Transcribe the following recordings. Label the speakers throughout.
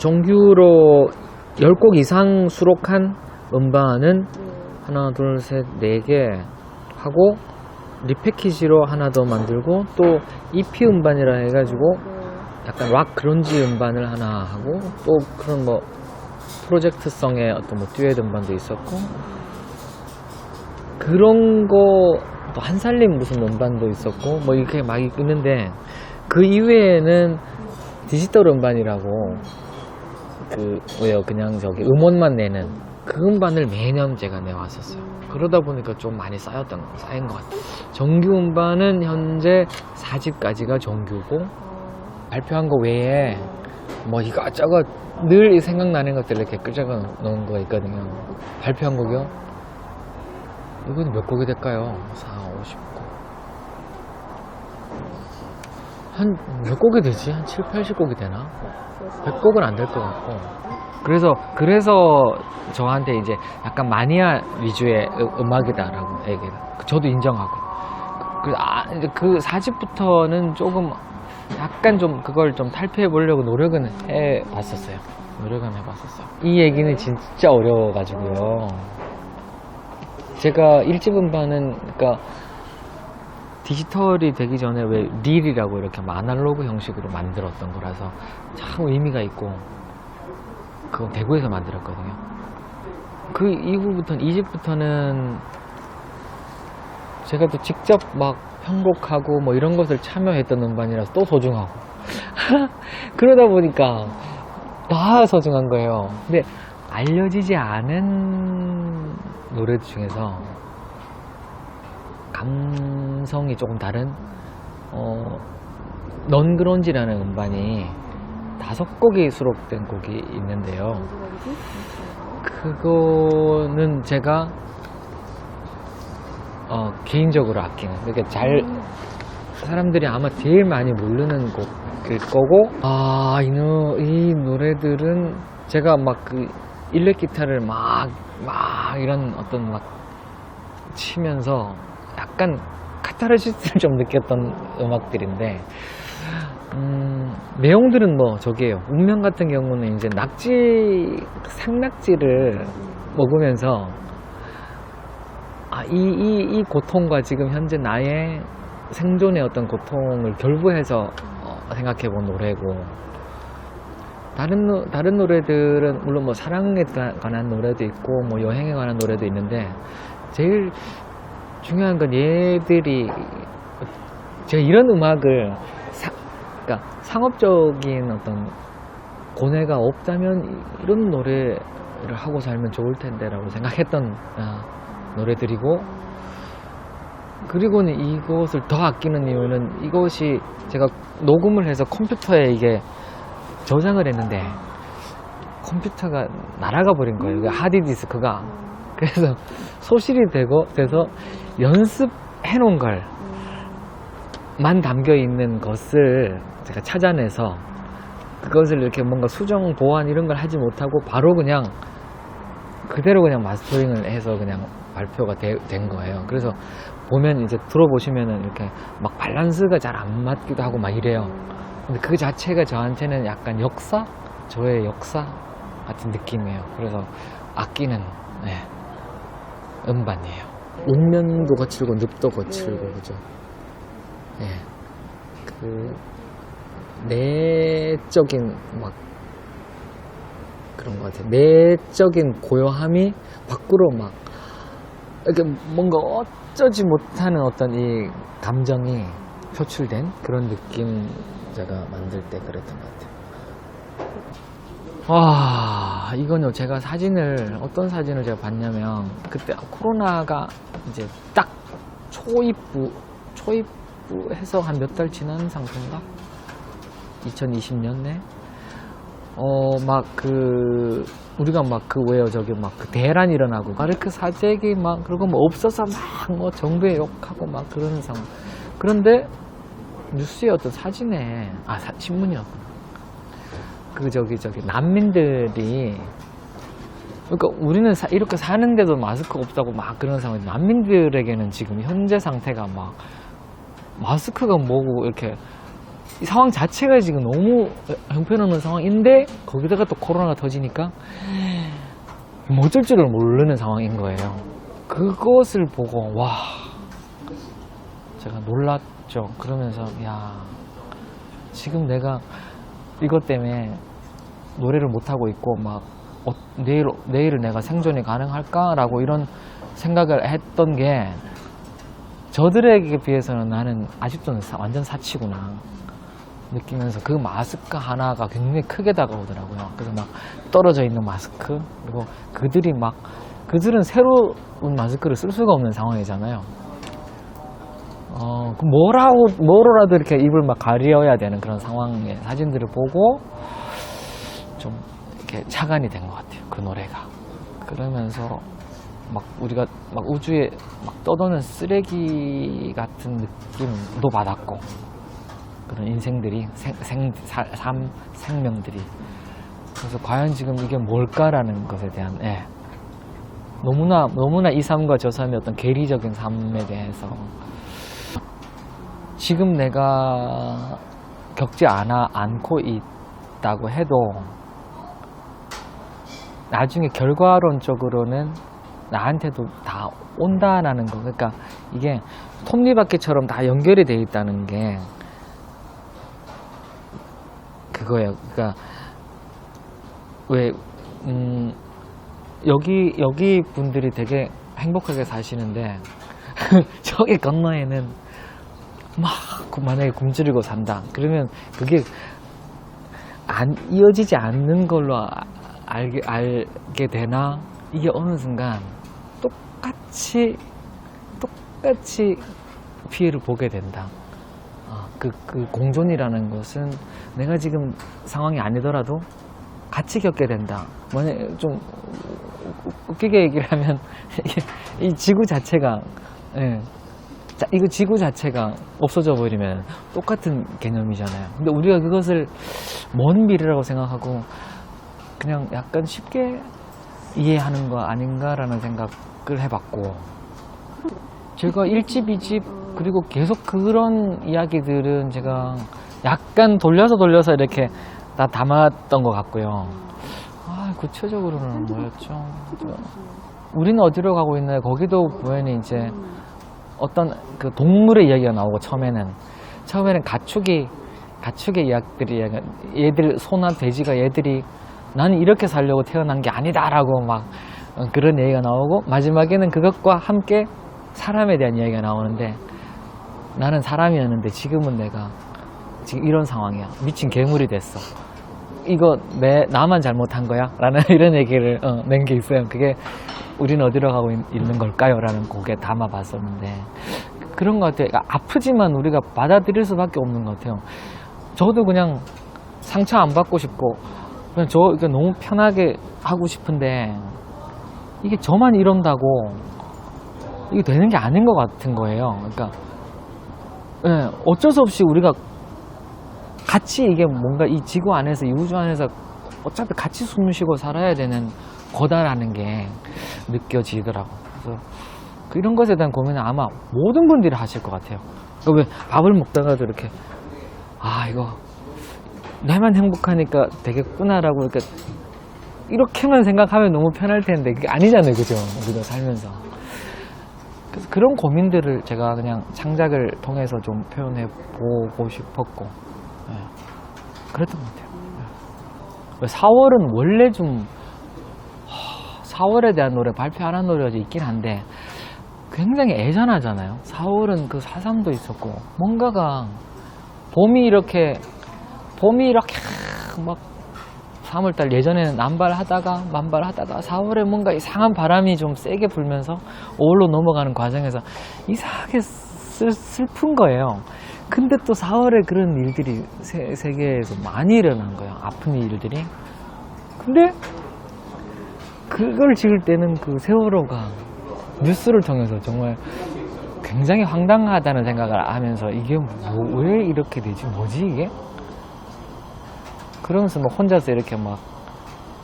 Speaker 1: 정규로 10곡 이상 수록한 음반은 하나, 둘, 셋, 4개 하고 리패키지로 하나 더 만들고 또 EP 음반이라 해가지고 약간 락 그런지 음반을 하나 하고 또 그런 뭐 프로젝트성의 어떤 뭐 듀엣 음반도 있었고 그런 거 또 한살림 무슨 음반도 있었고 뭐 이렇게 막 있는데 그 이외에는 디지털 음반이라고 그 왜요 그냥 저기 음원만 내는 그 음반을 매년 제가 내왔었어요. 그러다 보니까 좀 많이 쌓인 것 같아요. 정규 음반은 현재 4집까지가 정규고 발표한 거 외에 뭐 이것저것 늘 생각나는 것들 이렇게 끄적여 놓은 거 있거든요. 발표한 곡이요? 이건 몇 곡이 될까요? 4, 50곡. 한 몇 곡이 되지? 한 7, 80곡이 되나? 100곡은 안 될 것 같고. 그래서 저한테 이제 약간 마니아 위주의 음악이다라고 얘기해요. 저도 인정하고. 그 4집부터는 조금 약간 좀 그걸 좀 탈피해 보려고 노력은 해봤었어요. 이 얘기는 진짜 어려워가지고요. 제가 1집 음반은 그러니까 디지털이 되기 전에 왜 릴이라고 이렇게 아날로그 형식으로 만들었던 거라서 참 의미가 있고 그건 대구에서 만들었거든요. 그 이후부터는 2집부터는 제가 또 직접 막 편곡하고 뭐 이런 것을 참여했던 음반이라서 또 소중하고 그러다 보니까 다 소중한 거예요. 근데 알려지지 않은 노래들 중에서 감성이 조금 다른 넌 그런지라는 음반이 5곡이 수록된 곡이 있는데요. 그거는 제가 개인적으로 아끼는 그러니까 사람들이 아마 제일 많이 모르는 곡일 거고 이 노래들은 제가 막 그 일렉 기타를 막 이런 어떤 막 치면서 약간 카타르시스를 좀 느꼈던 음악들인데 내용들은 뭐 저기에요. 운명 같은 경우는 이제 생낙지를 먹으면서 이 고통과 지금 현재 나의 생존의 어떤 고통을 결부해서 생각해 본 노래고 다른 노래들은 물론 뭐 사랑에 관한 노래도 있고 뭐 여행에 관한 노래도 있는데 제일 중요한 건 얘들이 제가 이런 음악을 그러니까 상업적인 어떤 고뇌가 없다면 이런 노래를 하고 살면 좋을 텐데 라고 생각했던 노래들이고 그리고는 이것을 더 아끼는 이유는 이것이 제가 녹음을 해서 컴퓨터에 이게 저장을 했는데 컴퓨터가 날아가 버린 거예요. 하드디스크가. 그래서 소실이 돼서 연습해 놓은 걸만 담겨 있는 것을 제가 찾아내서 그것을 이렇게 뭔가 수정 보완 이런 걸 하지 못하고 바로 그냥 그대로 그냥 마스터링을 해서 그냥 발표가 된 거예요. 그래서 보면 이제 들어보시면은 이렇게 막 밸런스가 잘 안 맞기도 하고 막 이래요. 근데 그 자체가 저한테는 약간 저의 역사 같은 느낌이에요. 그래서 아끼는 음반이에요. 운명도 거칠고 늪도 거칠고 그죠? 그 내적인 막 그런 것 같아요. 내적인 고요함이 밖으로 막 이렇게 뭔가 어쩌지 못하는 어떤 이 감정이 표출된 그런 느낌 제가 만들 때 그랬던 것 같아요. 이건요 제가 어떤 사진을 제가 봤냐면 그때 코로나가 이제 딱 초입부해서 한 몇 달 지난 상태인가? 2020년에 우리가 막 왜요 저기 막 그 대란 일어나고 마르크 사재기 막 그리고 뭐 없어서 막 뭐 정부에 욕하고 막 그러는 상황. 그런데 뉴스의 어떤 사진에 신문이었구나. 저기 난민들이 그러니까 우리는 이렇게 사는데도 마스크 없다고 막 그런 상황이 난민들에게는 지금 현재 상태가 막 마스크가 뭐고 이렇게 이 상황 자체가 지금 너무 형편없는 상황인데 거기다가 또 코로나가 터지니까 뭐 어쩔 줄을 모르는 상황인 거예요. 그것을 보고 와 제가 놀랐죠. 그러면서 야 지금 내가 이것 때문에 노래를 못하고 있고 막 내일은 내가 생존이 가능할까라고 이런 생각을 했던 게 저들에게 비해서는 나는 아직도 완전 사치구나 느끼면서 그 마스크 하나가 굉장히 크게 다가오더라고요. 그래서 막 떨어져 있는 마스크, 그리고 그들은 새로운 마스크를 쓸 수가 없는 상황이잖아요. 뭐로라도 이렇게 입을 막 가려야 되는 그런 상황의 사진들을 보고 좀 이렇게 착안이 된 것 같아요. 그 노래가. 그러면서 막 우리가 막 우주에 막 떠도는 쓰레기 같은 느낌도 받았고, 그런 인생들이, 생명들이. 그래서 과연 지금 이게 뭘까라는 것에 대한, 너무나 이 삶과 저 삶의 어떤 괴리적인 삶에 대해서 지금 내가 겪지 않고 있다고 해도 나중에 결과론적으로는 나한테도 다 온다라는 거. 그러니까 이게 톱니바퀴처럼 다 연결이 돼 있다는 게 그거예요. 그러니까 왜 여기 분들이 되게 행복하게 사시는데 저기 건너에는 막 만약에 굶주리고 산다. 그러면 그게 안 이어지지 않는 걸로 알게 되나? 이게 어느 순간 똑같이 피해를 보게 된다. 그 공존이라는 것은 내가 지금 상황이 아니더라도 같이 겪게 된다. 만약에 좀 웃기게 얘기를 하면 이 지구 자체가 이거 지구 자체가 없어져 버리면 똑같은 개념이잖아요. 근데 우리가 그것을 먼 미래라고 생각하고 그냥 약간 쉽게 이해하는 거 아닌가라는 생각을 해봤고, 제가 1집, 2집 그리고 계속 그런 이야기들은 제가 약간 돌려서 이렇게 다 담았던 것 같고요. 구체적으로는 뭐였죠? 우리는 어디로 가고 있나요? 거기도 보면 이제 어떤 그 동물의 이야기가 나오고, 처음에는 가축의 이야기들이, 얘들 소나 돼지가 얘들이 나는 이렇게 살려고 태어난 게 아니다라고 막 그런 얘기가 나오고, 마지막에는 그것과 함께 사람에 대한 이야기가 나오는데, 나는 사람이었는데 지금은 내가 지금 이런 상황이야. 미친 괴물이 됐어. 이거 나만 잘못한 거야? 라는 이런 얘기를 낸 게 있어요. 그게 우리는 어디로 가고 있는 걸까요? 라는 곡에 담아봤었는데, 그런 것 같아요. 아프지만 우리가 받아들일 수밖에 없는 것 같아요. 저도 그냥 상처 안 받고 싶고 그냥 이게 너무 편하게 하고 싶은데, 이게 저만 이런다고 이게 되는 게 아닌 것 같은 거예요. 그러니까 어쩔 수 없이 우리가 같이 이게 뭔가 이 지구 안에서, 이 우주 안에서 어차피 같이 숨 쉬고 살아야 되는 거다라는 게 느껴지더라고. 그래서 이런 것에 대한 고민은 아마 모든 분들이 하실 것 같아요. 그러니까 왜 밥을 먹다가도 이렇게 이거 내만 행복하니까 되겠구나라고 이렇게만 생각하면 너무 편할 텐데 그게 아니잖아요, 그죠? 우리가 살면서. 그래서 그런 고민들을 제가 그냥 창작을 통해서 좀 표현해 보고 싶었고, 그랬던 것 같아요. 4월은 원래 좀 4월에 대한 노래 발표 안 한 노래가 있긴 한데 굉장히 애잔하잖아요. 4월은 그 4.3도 있었고, 뭔가가 봄이 이렇게 막 3월달 예전에는 남발하다가 만발하다가 4월에 뭔가 이상한 바람이 좀 세게 불면서 5월로 넘어가는 과정에서 이상하게 슬픈 거예요. 근데 또 4월에 그런 일들이 세계에서 많이 일어난 거예요. 아픈 일들이. 근데 그걸 지을 때는 그 세월호가 뉴스를 통해서 정말 굉장히 황당하다는 생각을 하면서 이게 왜 이렇게 되지? 뭐지 이게? 그러면서 막 혼자서 이렇게 막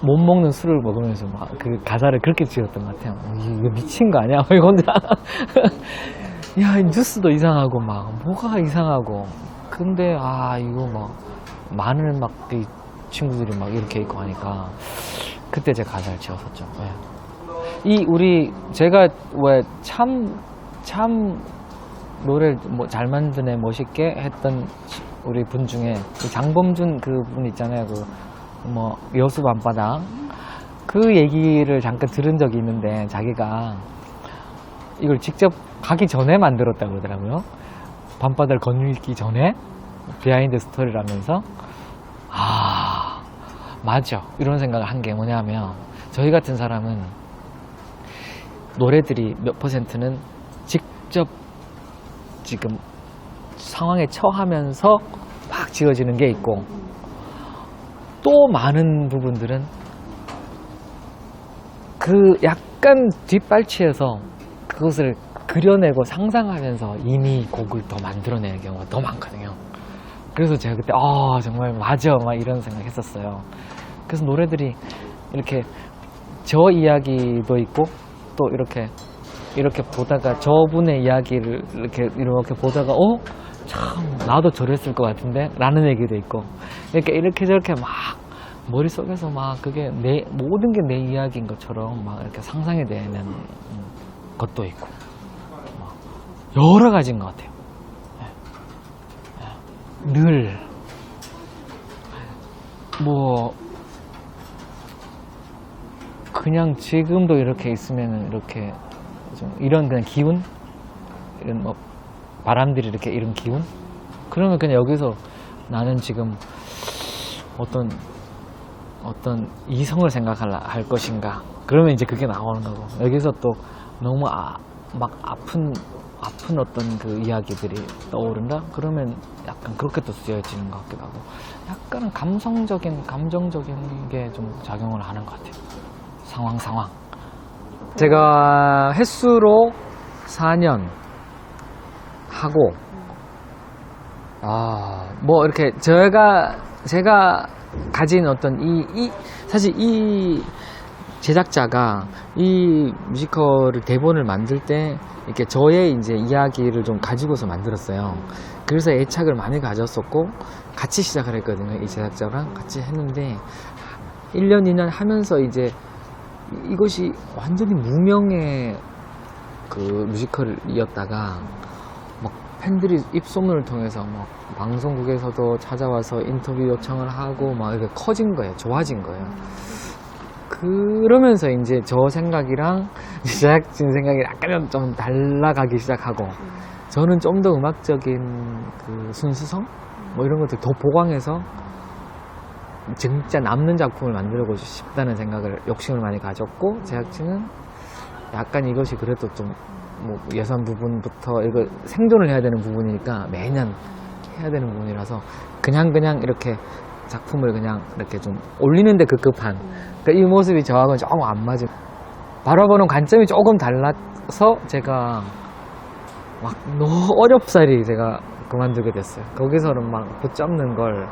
Speaker 1: 못 먹는 술을 먹으면서 막 그 가사를 그렇게 지었던 것 같아요. 이거 미친 거 아니야? 이거 혼자. 야, 뉴스도 이상하고 막 뭐가 이상하고 근데 이거 막 많은 막 이 친구들이 막 이렇게 있고 하니까 그때 제가 가사를 지었었죠. 제가 왜 참 노래를 뭐 잘 만드네 멋있게 했던 우리 분 중에 그 장범준 그 분 있잖아요. 그 뭐 여수 밤바다 그 얘기를 잠깐 들은 적이 있는데 자기가 이걸 직접 가기 전에 만들었다고 그러더라고요. 밤바다를 건너기 전에 비하인드 스토리라면서 맞아 이런 생각을 한 게 뭐냐면 저희 같은 사람은 노래들이 몇 퍼센트는 직접 지금 상황에 처하면서 막 지어지는 게 있고 또 많은 부분들은 그 약간 뒷발치에서 그것을 그려내고 상상하면서 이미 곡을 더 만들어내는 경우가 더 많거든요. 그래서 제가 그때 정말 맞아 막 이런 생각 했었어요. 그래서 노래들이 이렇게 저 이야기도 있고 또 이렇게 보다가 저분의 이야기를 이렇게 보다가 참 나도 저랬을 것 같은데 라는 얘기도 있고 이렇게 저렇게 막 머릿속에서 막 그게 모든 게 내 이야기인 것처럼 막 이렇게 상상이 되는 것도 있고 여러 가지인 것 같아요. 늘 뭐 그냥 지금도 이렇게 있으면 이렇게 좀 이런 그냥 기운 이런 뭐 바람들이 이렇게 이런 기운 그러면 그냥 여기서 나는 지금 어떤 이성을 생각할 것인가 그러면 이제 그게 나오는 거고 여기서 또 너무 막 아픈 어떤 그 이야기들이 떠오른다 그러면 약간 그렇게 또 쓰여지는 것 같기도 하고 약간은 감정적인 게 좀 작용을 하는 것 같아요. 상황 제가 횟수로 4년 하고 뭐 이렇게 제가 가진 어떤 사실 이 제작자가 이 뮤지컬을 대본을 만들 때 이렇게 저의 이제 이야기를 좀 가지고서 만들었어요. 그래서 애착을 많이 가졌었고 같이 시작을 했거든요. 이 제작자랑 같이 했는데 1년 2년 하면서 이제 이것이 완전히 무명의 그 뮤지컬이었다가 막 팬들이 입소문을 통해서 막 방송국에서도 찾아와서 인터뷰 요청을 하고 막 이렇게 커진 거예요. 좋아진 거예요. 그러면서 이제 저 생각이랑 제작진 생각이 약간 좀 달라가기 시작하고 저는 좀 더 음악적인 그 순수성 뭐 이런 것들 더 보강해서 진짜 남는 작품을 만들고 싶다는 생각을 욕심을 많이 가졌고 제작진은 약간 이것이 그래도 좀 뭐 예산 부분부터 이거 생존을 해야 되는 부분이니까 매년 해야 되는 부분이라서 그냥 이렇게 작품을 그냥 이렇게 좀 올리는데 급급한 그러니까 이 모습이 저하고는 조금 안 맞은 바라보는 관점이 조금 달라서 제가 막 너무 어렵사리 제가 그만두게 됐어요. 거기서는 막 붙잡는 걸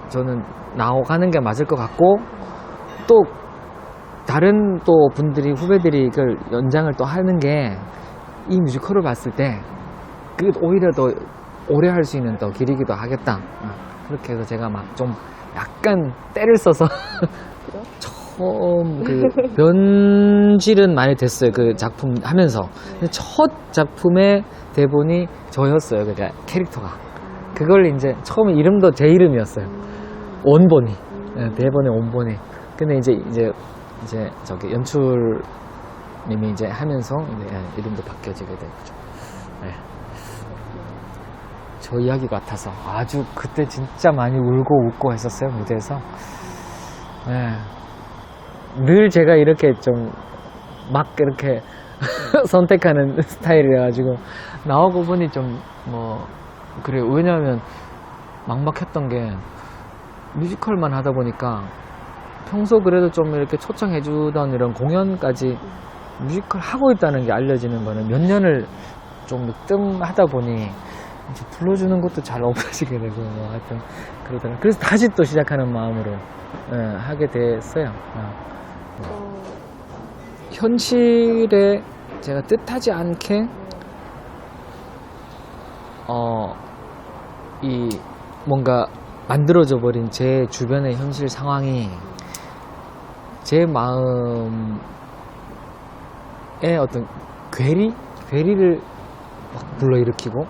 Speaker 1: 저는 나오가는 게 맞을 것 같고 또 다른 또 분들이 후배들이 이걸 연장을 또 하는 게 이 뮤지컬을 봤을 때 그게 오히려 더 오래 할 수 있는 더 길이기도 하겠다. 그렇게 해서 제가 막 좀 약간 때를 써서 처음 그 변질은 많이 됐어요. 그 작품 하면서 근데 첫 작품의 대본이 저였어요. 그러니까 캐릭터가 그걸 이제 처음에 이름도 제 이름이었어요. 원본이 대본의 원본이 근데 이제 저기 연출님이 이제 하면서 이름도 바뀌어지게 됐죠. 저 이야기 같아서 아주 그때 진짜 많이 울고 웃고 했었어요. 무대에서. 늘 제가 이렇게 좀 막 이렇게 선택하는 스타일이라가지고 나오고 보니 좀 뭐 그래요. 왜냐하면 막막했던 게 뮤지컬만 하다 보니까 평소 그래도 좀 이렇게 초청해주던 이런 공연까지 뮤지컬 하고 있다는 게 알려지는 거는 몇 년을 좀 뜸하다 보니 이제 불러주는 것도 잘 없어지게 되고 뭐 하여튼 그러더라고요. 그래서 다시 또 시작하는 마음으로 하게 됐어요. 현실에 제가 뜻하지 않게 이 뭔가 만들어져 버린 제 주변의 현실 상황이 제 마음에 어떤 괴리를 막 불러일으키고,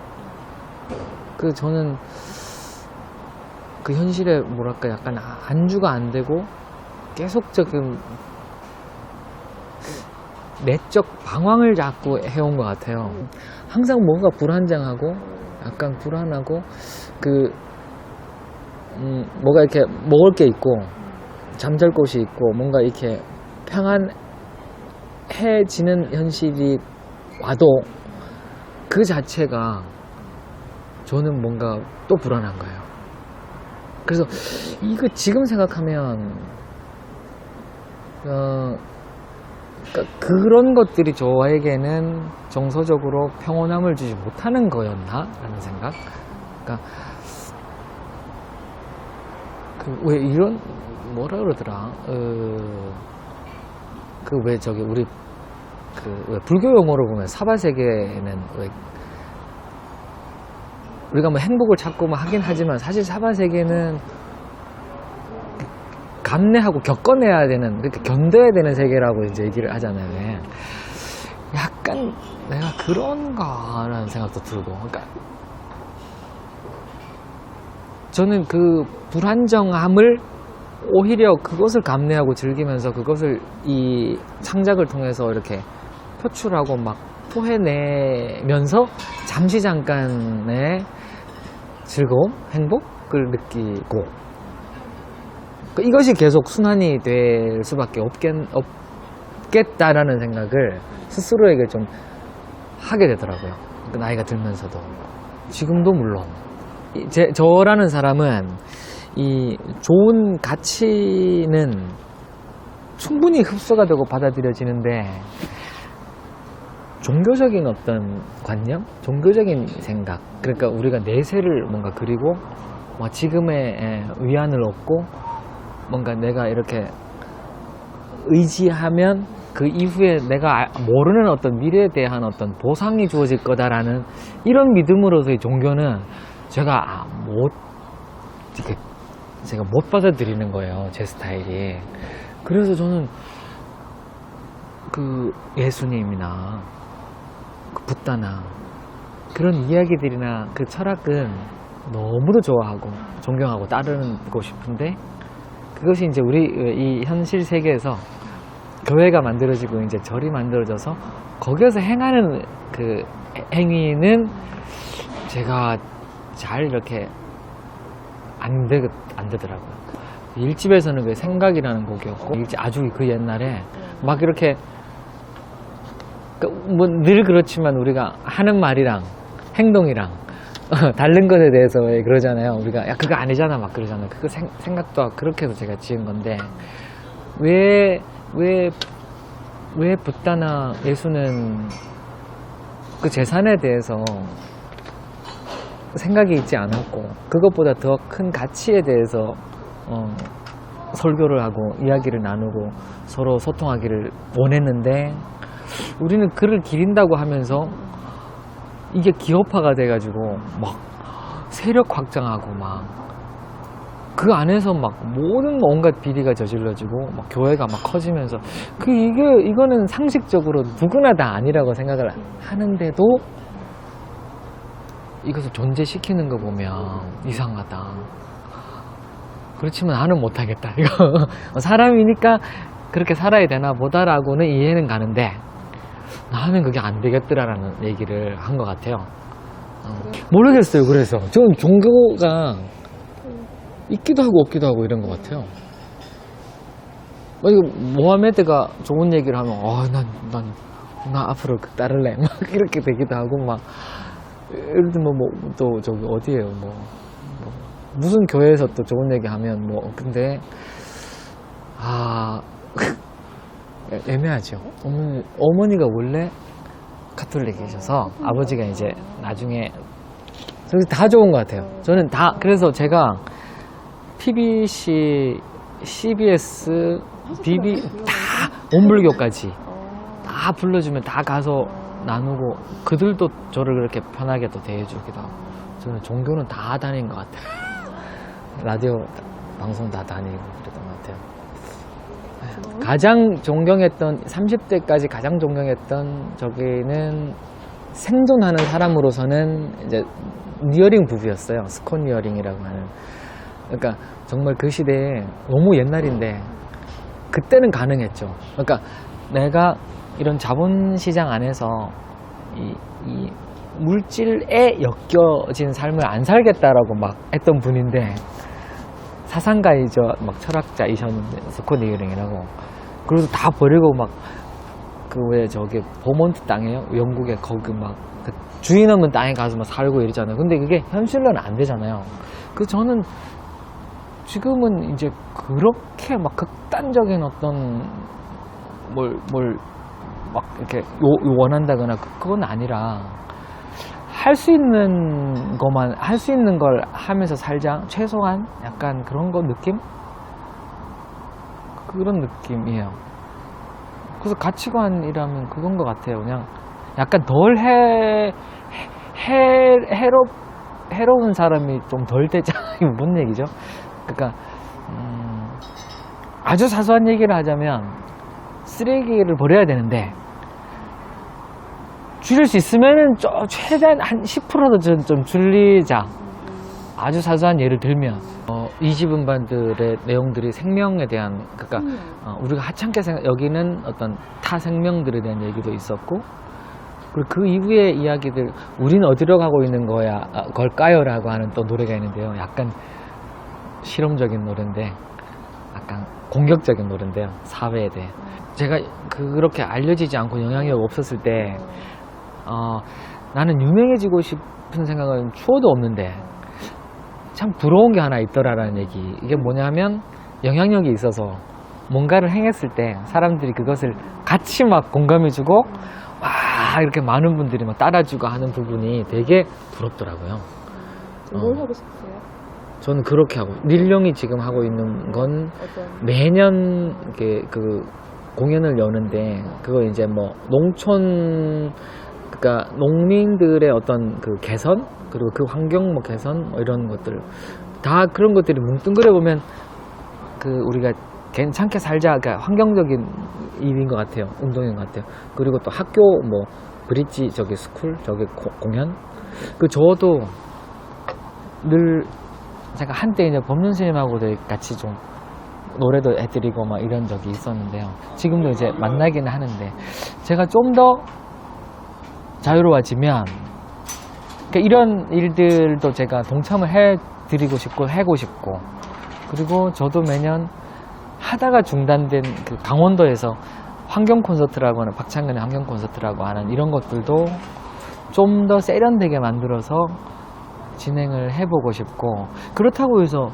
Speaker 1: 그 저는 그 현실에 뭐랄까 약간 안주가 안 되고 계속적인 내적 방황을 자꾸 해온 것 같아요. 항상 뭔가 불안정하고 약간 불안하고 뭐가 이렇게 먹을 게 있고 잠잘 곳이 있고 뭔가 이렇게 평안해지는 현실이 와도 그 자체가 저는 뭔가 또 불안한 거예요. 그래서 이거 지금 생각하면 그러니까 그런 것들이 저에게는 정서적으로 평온함을 주지 못하는 거였나? 라는 생각. 그러니까 왜 이런 뭐라 그러더라? 왜 저기 우리 왜 불교 용어로 보면 사바세계는 왜 우리가 뭐 행복을 찾고 뭐 하긴 하지만 사실 사바세계는 감내하고 겪어내야 되는, 그렇게 견뎌야 되는 세계라고 이제 얘기를 하잖아요. 왜. 약간 내가 그런가라는 생각도 들고, 그러니까 저는 그 불안정함을 오히려 그것을 감내하고 즐기면서 그것을 이 창작을 통해서 이렇게 표출하고 막 토해내면서 잠시 잠깐의 즐거움, 행복을 느끼고, 이것이 계속 순환이 될 수밖에 없겠다라는 생각을 스스로에게 좀 하게 되더라고요. 나이가 들면서도. 지금도 물론. 저라는 사람은 이 좋은 가치는 충분히 흡수가 되고 받아들여지는데, 종교적인 어떤 관념? 종교적인 생각. 그러니까 우리가 내세를 뭔가 그리고 지금의 위안을 얻고 뭔가 내가 이렇게 의지하면 그 이후에 내가 모르는 어떤 미래에 대한 어떤 보상이 주어질 거다라는 이런 믿음으로서의 종교는 제가 못 받아들이는 거예요. 제 스타일이. 그래서 저는 그 예수님이나 그 붓다나 그런 이야기들이나 그 철학은 너무도 좋아하고 존경하고 따르고 싶은데, 그것이 이제 우리 이 현실 세계에서 교회가 만들어지고 이제 절이 만들어져서 거기에서 행하는 그 행위는 제가 잘 이렇게 안 되더라고요. 일집에서는 그 생각이라는 곡이었고, 아주 그 옛날에 막 이렇게 뭐 늘 그렇지만 우리가 하는 말이랑 행동이랑 다른 것에 대해서 왜 그러잖아요. 우리가 야 그거 아니잖아 막 그러잖아요. 그거 생각도 그렇게 해서 제가 지은 건데, 왜 붓다나 예수는 그 재산에 대해서 생각이 있지 않았고, 그것보다 더 큰 가치에 대해서 설교를 하고 이야기를 나누고 서로 소통하기를 원했는데, 우리는 그를 기린다고 하면서 이게 기업화가 돼가지고 막 세력 확장하고 막 그 안에서 막 모든 온갖 비리가 저질러지고 막 교회가 막 커지면서 이거는 상식적으로 누구나 다 아니라고 생각을 하는데도 이것을 존재시키는 거 보면 이상하다. 그렇지만 나는 못하겠다. 이거 사람이니까 그렇게 살아야 되나 보다라고는 이해는 가는데, 나는 그게 안 되겠더라라는 얘기를 한 것 같아요. 모르겠어요. 그래서 저는 종교가 있기도 하고 없기도 하고 이런 것 같아요. 이거 모하메드가 좋은 얘기를 하면 나 앞으로 따를래 막 이렇게 되기도 하고, 막 예를 들면 또 저기 어디에요 무슨 교회에서 또 좋은 얘기 하면 근데 애매하죠. 어머니가 원래 카톨릭이셔서 아버지가 이제 나중에 다 좋은 것 같아요. 저는 다. 그래서 제가 PBC, CBS, BB 다 온불교까지 다 불러주면 다 가서 나누고, 그들도 저를 그렇게 편하게 또 대해주기도 하고, 저는 종교는 다 다닌 것 같아요. 라디오 방송 다 다니고 그랬던 것 같아요. 가장 존경했던 30대까지 가장 존경했던 저기는 생존하는 사람으로서는 이제 니어링 부부였어요. 스콘 니어링이라고 하는. 그러니까 정말 그 시대에 너무 옛날인데 그때는 가능했죠. 그러니까 내가 이런 자본시장 안에서 이 물질에 엮여진 삶을 안 살겠다라고 막 했던 분인데 사상가이죠. 막 철학자이셨는데 스콘 니어링이라고. 그래서 다 버리고 막 그 왜 저기 버몬트 땅에요? 영국에 거기 막 그 주인 없는 땅에 가서 막 살고 이러잖아요. 근데 그게 현실로는 안 되잖아요. 그 저는 지금은 이제 그렇게 막 극단적인 어떤 뭘 막 이렇게 원한다거나 그건 아니라 할 수 있는 것만 할 수 있는 걸 하면서 살자. 최소한 약간 그런 거 느낌? 그런 느낌이에요. 그래서 가치관이라면 그건 것 같아요. 그냥 약간 덜 해로운 사람이 좀 덜 되잖아요. 이거 뭔 얘기죠? 그러니까 아주 사소한 얘기를 하자면 쓰레기를 버려야 되는데 줄일 수 있으면은 최대한 한 10%도 좀 줄이자. 아주 사소한 예를 들면 이집음반들의 내용들이 생명에 대한 그러니까 우리가 하찮게 여기는 어떤 타 생명들에 대한 얘기도 있었고 그리고 그 이후의 이야기들 우린 어디로 가고 있는 걸까요? 라고 하는 또 노래가 있는데요. 약간 실험적인 노래인데 약간 공격적인 노래인데요. 사회에 대해 제가 그렇게 알려지지 않고 영향력이 없었을 때 나는 유명해지고 싶은 생각은 추호도 없는데 참 부러운 게 하나 있더라라는 얘기. 이게 뭐냐면 영향력이 있어서 뭔가를 행했을 때 사람들이 그것을 같이 막 공감해주고 와 이렇게 많은 분들이 막 따라주고 하는 부분이 되게 부럽더라고요.
Speaker 2: 뭘 하고 싶으세요?
Speaker 1: 저는 그렇게 하고 닐령이 지금 하고 있는 건 매년 이렇게 그 공연을 여는데 그거 이제 뭐 농촌 그러니까 농민들의 어떤 그 개선 그리고 그 환경 뭐 개선 뭐 이런 것들 다 그런 것들이 뭉뚱그려 보면 그 우리가 괜찮게 살자 그러니까 환경적인 일인 것 같아요. 운동인 것 같아요. 그리고 또 학교 뭐 브릿지 저기 스쿨 저기 공연 그 저도 늘 제가 한때 이제 법륜 스님하고도 같이 좀 노래도 해드리고 막 이런 적이 있었는데요. 지금도 이제 만나기는 하는데 제가 좀 더 자유로워지면 그러니까 이런 일들도 제가 동참을 해드리고 싶고 하고 싶고 그리고 저도 매년 하다가 중단된 그 강원도에서 환경 콘서트라고 하는 박창근의 환경 콘서트라고 하는 이런 것들도 좀 더 세련되게 만들어서 진행을 해보고 싶고 그렇다고 해서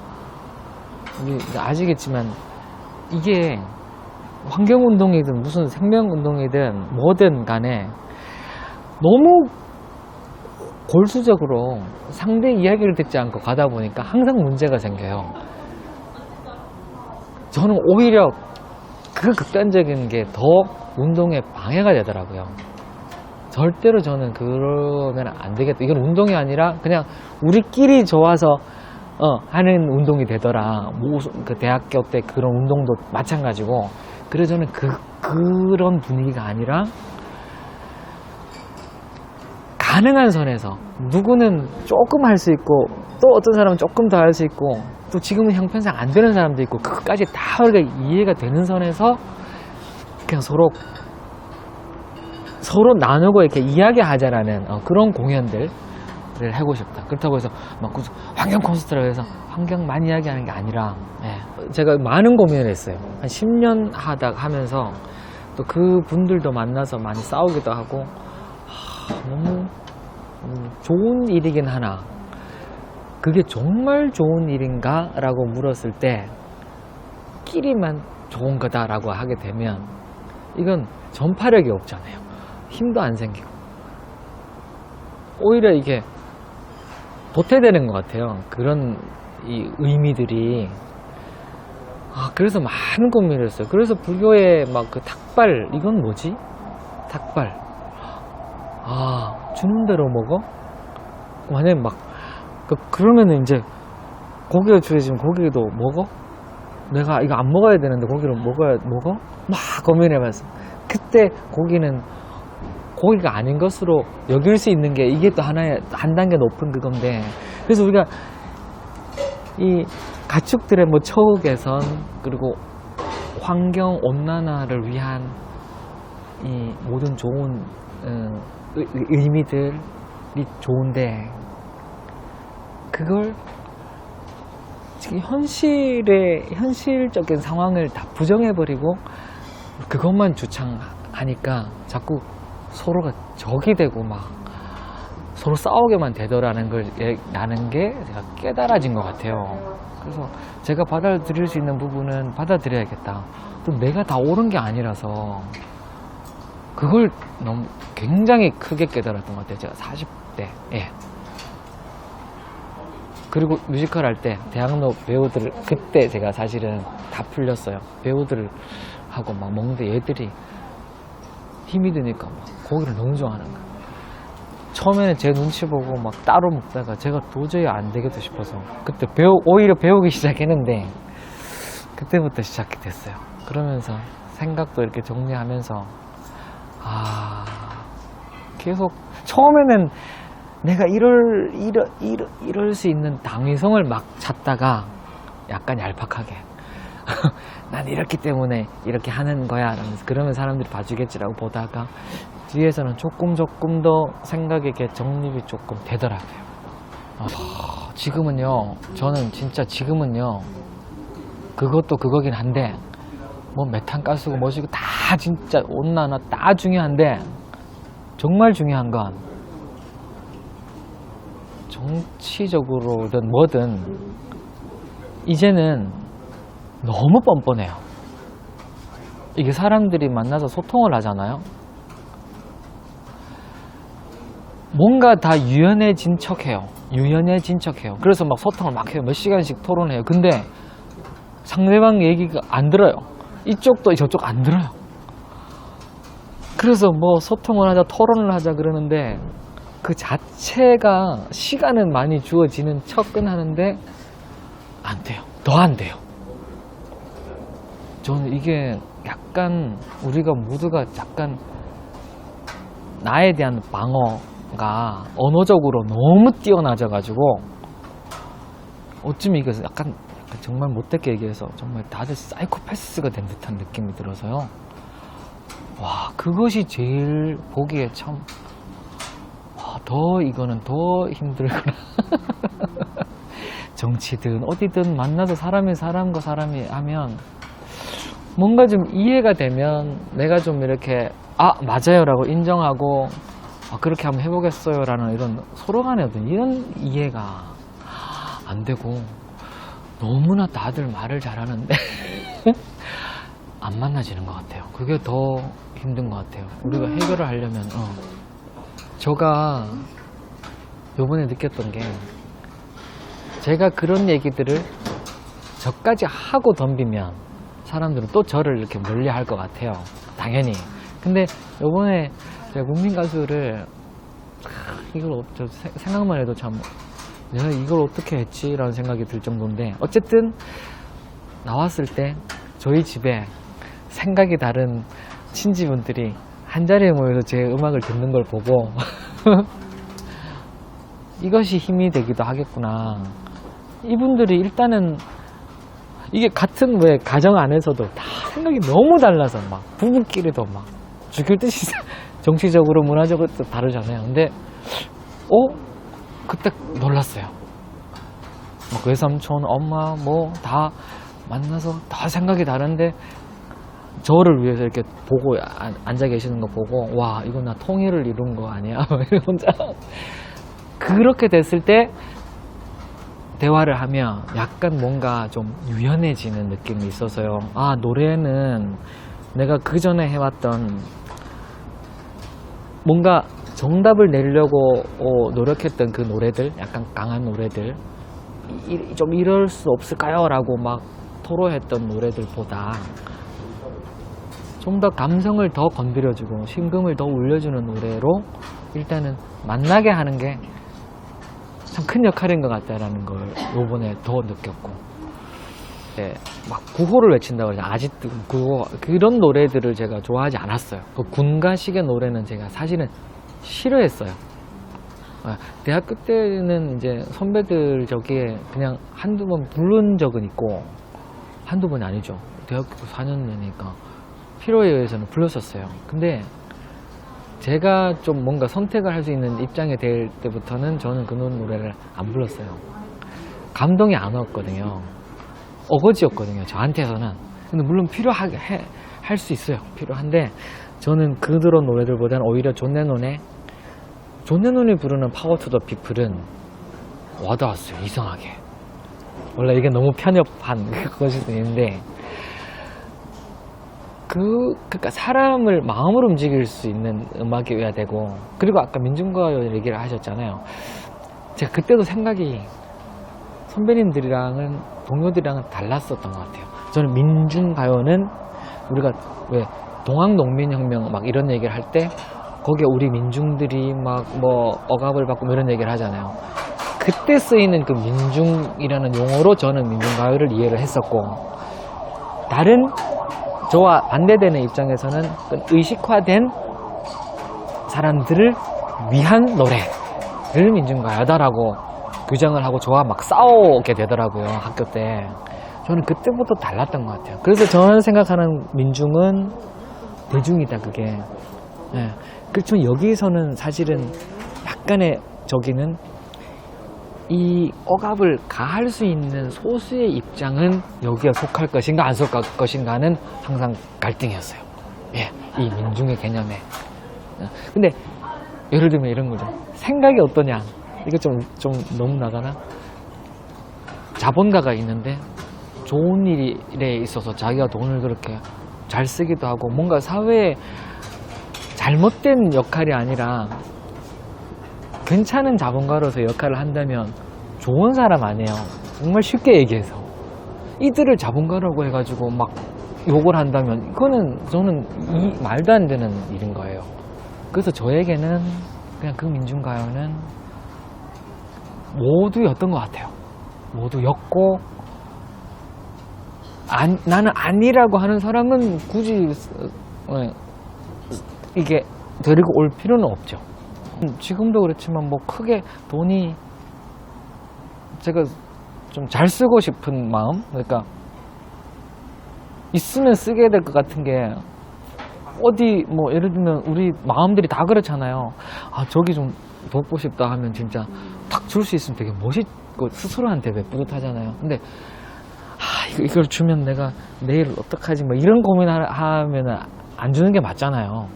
Speaker 1: 아시겠지만 이게 환경운동이든 무슨 생명운동이든 뭐든 간에 너무 골수적으로 상대 이야기를 듣지 않고 가다 보니까 항상 문제가 생겨요. 저는 오히려 그 극단적인 게 더 운동에 방해가 되더라고요. 절대로 저는 그러면 안 되겠다. 이건 운동이 아니라 그냥 우리끼리 좋아서 하는 운동이 되더라. 그 대학교 때 그런 운동도 마찬가지고. 그래서 저는 그런 분위기가 아니라 가능한 선에서 누구는 조금 할 수 있고 또 어떤 사람은 조금 더 할 수 있고 또 지금은 형편상 안 되는 사람도 있고 그것까지 다 우리가 이해가 되는 선에서 그냥 서로 나누고 이렇게 이야기하자라는 그런 공연들을 하고 싶다. 그렇다고 해서 막 환경 콘서트라고 해서 환경만 이야기하는 게 아니라 제가 많은 고민을 했어요. 한 10년 하면서 또 그 분들도 만나서 많이 싸우기도 하고 너무 좋은 일이긴 하나 그게 정말 좋은 일인가? 라고 물었을 때 끼리만 좋은 거다 라고 하게 되면 이건 전파력이 없잖아요. 힘도 안 생기고 오히려 이게 도태되는 것 같아요. 그런 이 의미들이 그래서 많은 고민을 했어요. 그래서 불교의 막 그 탁발 이건 뭐지? 탁발 주는 대로 먹어? 만약에 막 그러면은 이제 고기가 주어지면 고기도 먹어? 내가 이거 안 먹어야 되는데 고기를 먹어? 막 고민해봤어. 그때 고기가 아닌 것으로 여길 수 있는 게 이게 또 하나의 한 단계 높은 그건데, 그래서 우리가 이 가축들의 뭐 처우 개선 그리고 환경 온난화를 위한 이 모든 좋은 의미들이 좋은데, 그걸 지금 현실적인 상황을 다 부정해버리고 그것만 주창하니까 자꾸 서로가 적이 되고 막 서로 싸우게만 되더라는 나는 게 제가 깨달아진 것 같아요. 그래서 제가 받아들일 수 있는 부분은 받아들여야겠다. 또 내가 다 옳은 게 아니라서 그걸 너무 굉장히 크게 깨달았던 것 같아요. 제가 40대. 예. 그리고 뮤지컬 할 때 대학로 배우들을 그때 제가 사실은 다 풀렸어요. 배우들을 하고 막 먹는데 얘들이 힘이 드니까 막 고기를 너무 좋아하는 거예요. 처음에는 제 눈치 보고 막 따로 먹다가 제가 도저히 안 되겠다 싶어서 그때 오히려 배우기 시작했는데, 그때부터 시작이 됐어요. 그러면서 생각도 이렇게 정리하면서 계속 처음에는 내가 이럴 수 있는 당위성을 막 찾다가 약간 얄팍하게 난 이렇기 때문에 이렇게 하는 거야 라면서, 그러면 사람들이 봐주겠지라고 보다가 뒤에서는 조금 더 생각의 정립이 조금 되더라고요. 지금은요, 저는 진짜 지금은요, 그것도 그거긴 한데 뭐 메탄가스고 뭐시고 다 진짜 온난화 다 중요한데, 정말 중요한 건 정치적으로든 뭐든 이제는 너무 뻔뻔해요. 이게 사람들이 만나서 소통을 하잖아요. 뭔가 다 유연해진 척해요. 그래서 막 소통을 막 해요. 몇 시간씩 토론해요. 근데 상대방 얘기가 안 들어요. 이쪽도 저쪽 안 들어요. 그래서 뭐 소통을 하자, 토론을 하자 그러는데 그 자체가 시간은 많이 주어지는 척은 하는데 안 돼요. 더 안 돼요. 저는 이게 약간 우리가 모두가 약간 나에 대한 방어가 언어적으로 너무 뛰어나져가지고 어쩌면 이거 약간 정말 못되게 얘기해서 정말 다들 사이코패스가 된 듯한 느낌이 들어서요. 와, 그것이 제일 보기에 참 이거는 더 힘들구나. 정치든 어디든 만나서 사람과 사람이 하면 뭔가 좀 이해가 되면 내가 좀 이렇게 맞아요 라고 인정하고 그렇게 한번 해보겠어요 라는 이런 서로 간의 어떤 이런 이해가 안 되고, 너무나 다들 말을 잘하는데 안 만나지는 것 같아요. 그게 더 힘든 것 같아요. 우리가 해결을 하려면 제가 요번에 느꼈던 게, 제가 그런 얘기들을 저까지 하고 덤비면 사람들은 또 저를 이렇게 멀리 할 것 같아요. 당연히. 근데 요번에 제가 국민가수를 이걸 생각만 해도 참 내가 이걸 어떻게 했지? 라는 생각이 들 정도인데, 어쨌든 나왔을 때 저희 집에 생각이 다른 친지분들이 한자리에 모여서 제 음악을 듣는 걸 보고 이것이 힘이 되기도 하겠구나. 이분들이 일단은 이게 같은 가정 안에서도 다 생각이 너무 달라서 막 부부끼리도 막 죽일 듯이 정치적으로 문화적으로 다르잖아요. 근데 그때 놀랐어요. 막 외삼촌, 엄마 뭐 다 만나서 다 생각이 다른데 저를 위해서 이렇게 보고 앉아 계시는 거 보고, 와, 이거 나 통일을 이룬 거 아니야? 혼자 그렇게 됐을 때 대화를 하면 약간 뭔가 좀 유연해지는 느낌이 있어서요. 노래는 내가 그 전에 해왔던 뭔가 정답을 내려고 노력했던 그 노래들, 약간 강한 노래들, 좀 이럴 수 없을까요? 라고 막 토로했던 노래들보다 좀 더 감성을 더 건드려주고 심금을 더 울려주는 노래로 일단은 만나게 하는 게 참 큰 역할인 것 같다라는 걸 요번에 더 느꼈고, 예, 막 구호를 외친다고 그러죠. 아직도 구호, 그런 노래들을 제가 좋아하지 않았어요. 그 군가식의 노래는 제가 사실은 싫어했어요. 대학교 때는 이제 선배들 저기에 그냥 한두 번 부른 적은 있고, 한두 번이 아니죠. 대학교 4년이니까 필요에 의해서는 불렀었어요. 근데 제가 좀 뭔가 선택을 할 수 있는 입장이 될 때부터는 저는 그 노래를 안 불렀어요. 감동이 안 왔거든요. 어거지였거든요, 저한테서는. 근데 물론 필요하게 할 수 있어요. 필요한데 저는 그런 노래들보다는 오히려 존 레논이 부르는 파워 투 더 피플은 와닿았어요. 이상하게. 원래 이게 너무 편협한 것일 수 있는데, 그러니까 사람을 마음으로 움직일 수 있는 음악이어야 되고, 그리고 아까 민중가요 얘기를 하셨잖아요. 제가 그때도 생각이 선배님들이랑은, 동료들이랑은 달랐었던 것 같아요. 저는 민중가요는 우리가 왜 동학농민혁명 막 이런 얘기를 할 때 거기에 우리 민중들이 막 뭐 억압을 받고 이런 얘기를 하잖아요. 그때 쓰이는 그 민중이라는 용어로 저는 민중가요를 이해를 했었고, 다른 저와 반대되는 입장에서는 의식화된 사람들을 위한 노래를 민중가요다라고 규정을 하고 저와 막 싸우게 되더라고요, 학교 때. 저는 그때부터 달랐던 것 같아요. 그래서 저는 생각하는 민중은 대중이다, 그게. 예. 그렇지만 여기서는 사실은 약간의 저기는 이 억압을 가할 수 있는 소수의 입장은 여기에 속할 것인가 안 속할 것인가는 항상 갈등이었어요. 예, 이 민중의 개념에. 근데 예를 들면 이런 거죠. 생각이 어떠냐? 이거 좀 너무 나가나? 자본가가 있는데 좋은 일에 있어서 자기가 돈을 그렇게 잘 쓰기도 하고 뭔가 사회에 잘못된 역할이 아니라 괜찮은 자본가로서 역할을 한다면 좋은 사람 아니에요. 정말 쉽게 얘기해서. 이들을 자본가라고 해가지고 막 욕을 한다면 이거는 저는 말도 안 되는 일인 거예요. 그래서 저에게는 그냥 그 민중가요는 모두였던 것 같아요. 모두였고, 나는 아니라고 하는 사람은 굳이 이게 데리고 올 필요는 없죠. 지금도 그렇지만 뭐 크게 돈이 제가 좀 잘 쓰고 싶은 마음, 그러니까 있으면 쓰게 될 것 같은 게 어디 뭐 예를 들면 우리 마음들이 다 그렇잖아요. 아 저기 좀 돕고 싶다 하면 진짜 탁 줄 수 있으면 되게 멋있고 스스로한테 되게 뿌듯하잖아요. 근데 이걸 주면 내가 내일 어떡하지 뭐 이런 고민하면 안 주는 게 맞잖아요.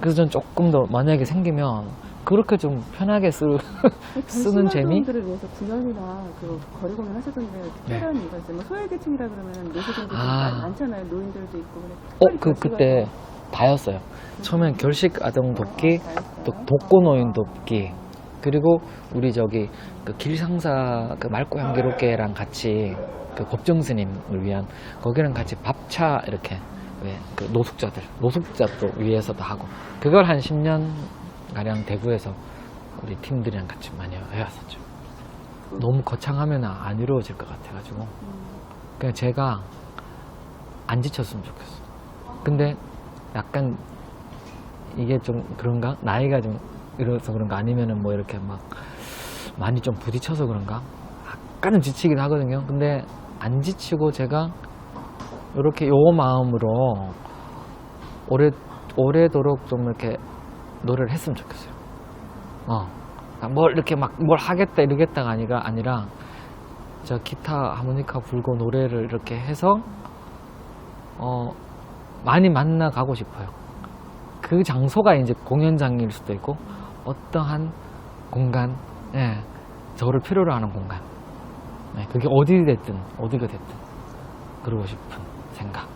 Speaker 1: 그래서 전 조금 더 만약에 생기면 그렇게 좀 편하게 쓰는 재미?
Speaker 2: 분들을 위해서 구연이나 그 거리 공연 하셨던데 특별한 이유가 있어요. 뭐 소외계층이라 그러면 노숙인들도 많잖아요. 노인들도 있고.
Speaker 1: 그때 다였어요. 처음엔 결식 아동 돕기, 또 독거노인 돕기, 그리고 우리 저기 그 길상사 그 맑고 향기롭게랑 같이 그 법정 스님을 위한 거기랑 같이 밥차 이렇게 왜 그 노숙자도 위해서도 하고, 그걸 한 10년 가량 대구에서 우리 팀들이랑 같이 많이 해왔었죠. 너무 거창하면 안 이루어질 것 같아가지고 그냥 제가 안 지쳤으면 좋겠어. 근데 약간 이게 좀 그런가? 나이가 좀 이래서 그런가? 아니면은 뭐 이렇게 막 많이 좀 부딪혀서 그런가? 약간은 지치긴 하거든요. 근데 안 지치고 제가 이렇게 요 마음으로 오래도록 좀 이렇게 노래를 했으면 좋겠어요. 뭘 이렇게 막 뭘 하겠다 이러겠다가 아니라 저 기타 하모니카 불고 노래를 이렇게 해서 많이 만나가고 싶어요. 그 장소가 이제 공연장일 수도 있고 어떠한 공간, 예, 저를 필요로 하는 공간, 예, 그게 어디가 됐든 그러고 싶은 생각.